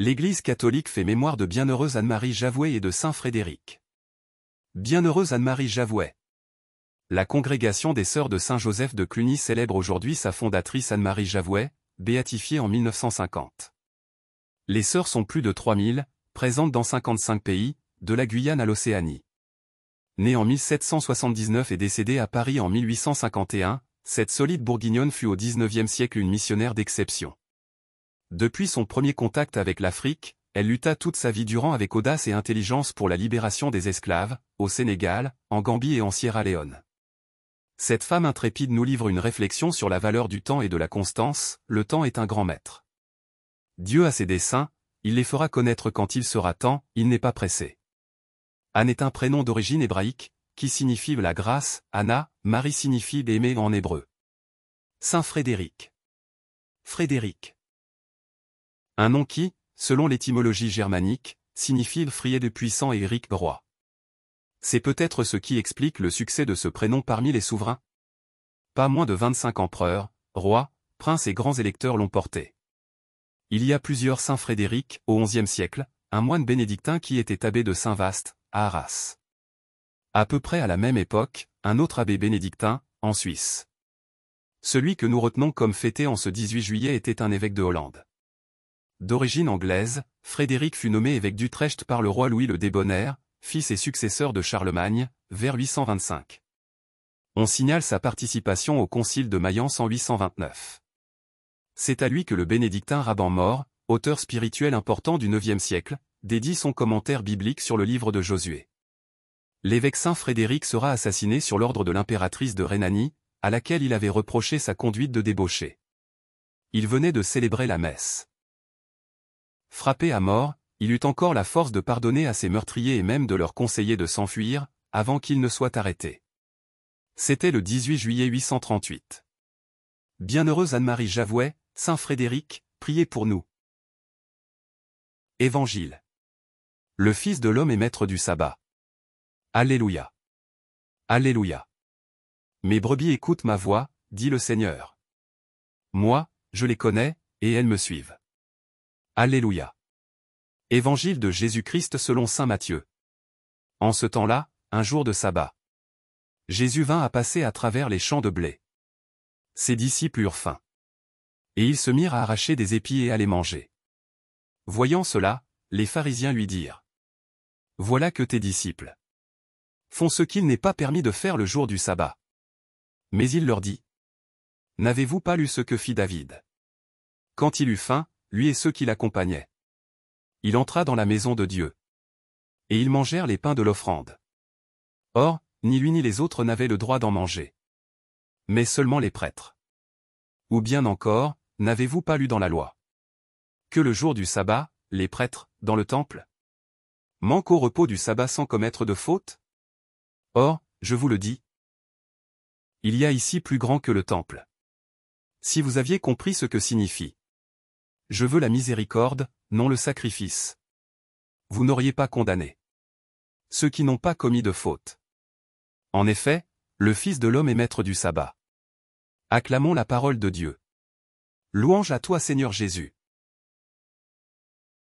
L'Église catholique fait mémoire de Bienheureuse Anne-Marie Javouet et de Saint Frédéric. Bienheureuse Anne-Marie Javouet. La congrégation des Sœurs de Saint-Joseph de Cluny célèbre aujourd'hui sa fondatrice Anne-Marie Javouet, béatifiée en 1950. Les sœurs sont plus de 3000, présentes dans 55 pays, de la Guyane à l'Océanie. Née en 1779 et décédée à Paris en 1851, cette solide bourguignonne fut au XIXe siècle une missionnaire d'exception. Depuis son premier contact avec l'Afrique, elle lutta toute sa vie durant avec audace et intelligence pour la libération des esclaves, au Sénégal, en Gambie et en Sierra Leone. Cette femme intrépide nous livre une réflexion sur la valeur du temps et de la constance. Le temps est un grand maître. Dieu a ses desseins, il les fera connaître quand il sera temps, il n'est pas pressé. Anne est un prénom d'origine hébraïque, qui signifie la grâce, Anna, Marie signifie aimée en hébreu. Saint Frédéric. Frédéric. Un nom qui, selon l'étymologie germanique, signifie frier puissant et Éric roi. C'est peut-être ce qui explique le succès de ce prénom parmi les souverains. Pas moins de 25 empereurs, rois, princes et grands électeurs l'ont porté. Il y a plusieurs Saint Frédéric, au XIe siècle, un moine bénédictin qui était abbé de Saint-Vaast, à Arras. À peu près à la même époque, un autre abbé bénédictin, en Suisse. Celui que nous retenons comme fêté en ce 18 juillet était un évêque de Hollande. D'origine anglaise, Frédéric fut nommé évêque d'Utrecht par le roi Louis le Débonnaire, fils et successeur de Charlemagne, vers 825. On signale sa participation au concile de Mayence en 829. C'est à lui que le bénédictin Raban Mort, auteur spirituel important du IXe siècle, dédie son commentaire biblique sur le livre de Josué. L'évêque Saint Frédéric sera assassiné sur l'ordre de l'impératrice de Rhénanie, à laquelle il avait reproché sa conduite de débauché. Il venait de célébrer la messe. Frappé à mort, il eut encore la force de pardonner à ses meurtriers et même de leur conseiller de s'enfuir, avant qu'ils ne soient arrêtés. C'était le 18 juillet 838. Bienheureuse Anne-Marie Javouet, Saint Frédéric, priez pour nous. Évangile. Le Fils de l'homme est maître du sabbat. Alléluia. Alléluia. Mes brebis écoutent ma voix, dit le Seigneur. Moi, je les connais, et elles me suivent. Alléluia. Évangile de Jésus-Christ selon saint Matthieu. En ce temps-là, un jour de sabbat. Jésus vint à passer à travers les champs de blé. Ses disciples eurent faim. Et ils se mirent à arracher des épis et à les manger. Voyant cela, les pharisiens lui dirent. Voilà que tes disciples font ce qu'il n'est pas permis de faire le jour du sabbat. Mais il leur dit. N'avez-vous pas lu ce que fit David? Quand il eut faim, lui et ceux qui l'accompagnaient. Il entra dans la maison de Dieu. Et ils mangèrent les pains de l'offrande. Or, ni lui ni les autres n'avaient le droit d'en manger. Mais seulement les prêtres. Ou bien encore, n'avez-vous pas lu dans la loi que le jour du sabbat, les prêtres, dans le temple, manquent au repos du sabbat sans commettre de faute? Or, je vous le dis, il y a ici plus grand que le temple. Si vous aviez compris ce que signifie « Je veux la miséricorde, non le sacrifice », vous n'auriez pas condamné ceux qui n'ont pas commis de faute. En effet, le Fils de l'homme est maître du sabbat. Acclamons la parole de Dieu. Louange à toi Seigneur Jésus.